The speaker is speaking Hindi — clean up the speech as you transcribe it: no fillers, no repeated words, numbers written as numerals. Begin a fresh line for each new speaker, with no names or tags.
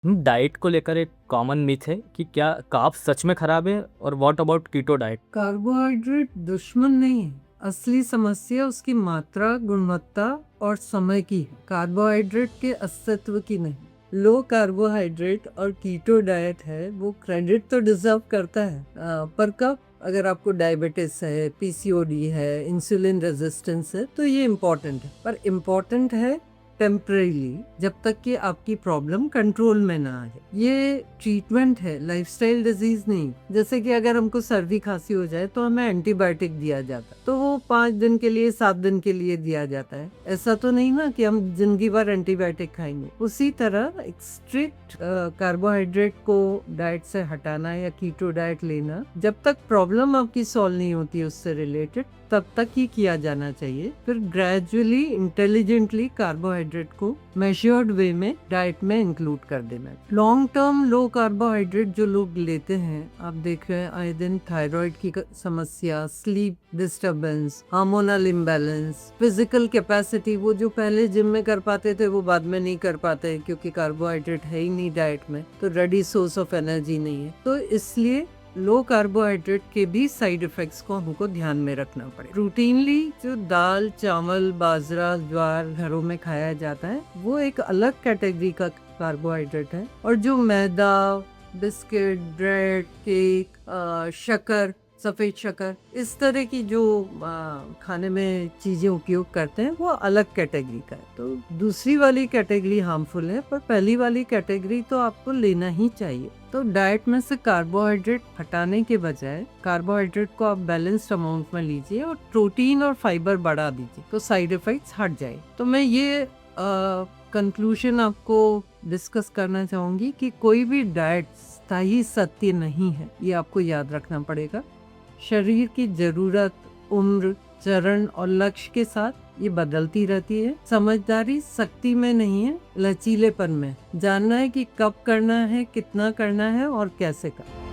डाइट को लेकर एक कॉमन मिथ है कि क्या कार्ब्स सच में खराब है और what about keto diet.
Carbohydrate दुश्मन नहीं है। असली समस्या उसकी मात्रा, गुणवत्ता और समय की है, कार्बोहाइड्रेट के अस्तित्व की नहीं। लो कार्बोहाइड्रेट और कीटो डाइट है वो क्रेडिट तो डिजर्व करता है, पर कब? अगर आपको डायबिटीज है, पीसीओडी है, इंसुलिन रेजिस्टेंस है तो ये इम्पोर्टेंट है, पर इम्पोर्टेंट है टेम्परेली, जब तक कि आपकी प्रॉब्लम कंट्रोल में ना आए। ये ट्रीटमेंट है, लाइफस्टाइल डिजीज नहीं। जैसे कि अगर हमको सर्दी खांसी हो जाए तो हमें एंटीबायोटिक दिया जाता है, तो वो 5 दिन के लिए, 7 दिन के लिए दिया जाता है। ऐसा तो नहीं ना कि हम जिंदगी भर एंटीबायोटिक खाएंगे। उसी तरह एक स्ट्रिक्ट कार्बोहाइड्रेट को डाइट से हटाना या कीटो डाइट लेना, जब तक प्रॉब्लम आपकी सॉल्व नहीं होती उससे रिलेटेड, तब तक ही किया जाना चाहिए। फिर ग्रेजुअली, इंटेलिजेंटली कार्बोहाइड्रेट को मेजर्ड वे में डाइट में इंक्लूड कर देना। लॉन्ग टर्म लो कार्बोहाइड्रेट जो लोग लेते हैं, आप देख रहे हैं आए दिन थायराइड की समस्या, sleep disturbance, hormonal imbalance, physical capacity, वो जो पहले जिम में कर पाते थे वो बाद में नहीं कर पाते क्योंकि कार्बोहाइड्रेट है ही नहीं डाइट में, तो रेडी सोर्स ऑफ एनर्जी नहीं है। तो इसलिए लो कार्बोहाइड्रेट के भी साइड इफेक्ट्स को हमको ध्यान में रखना पड़े। रूटीनली जो दाल, चावल, बाजरा, ज्वार घरों में खाया जाता है वो एक अलग कैटेगरी का कार्बोहाइड्रेट है, और जो मैदा, बिस्किट, ब्रेड, केक, शक्कर, सफेद शक्कर, इस तरह की जो खाने में चीजें उपयोग करते हैं वो अलग कैटेगरी का है। तो दूसरी वाली कैटेगरी हार्मफुल है, पर पहली वाली कैटेगरी तो आपको लेना ही चाहिए। तो डाइट में से कार्बोहाइड्रेट हटाने के बजाय कार्बोहाइड्रेट को आप बैलेंस्ड अमाउंट में लीजिए और प्रोटीन और फाइबर बढ़ा दीजिए, तो साइड इफेक्ट्स हट जाए। तो मैं ये कंक्लूजन आपको डिस्कस करना चाहूंगी कि कोई भी डाइट स्थायी सत्य नहीं है, ये आपको याद रखना पड़ेगा। शरीर की जरूरत, उम्र, चरण और लक्ष्य के साथ ये बदलती रहती है। समझदारी सख्ती में नहीं है, लचीलेपन में। जानना है कि कब करना है, कितना करना है और कैसे करना है।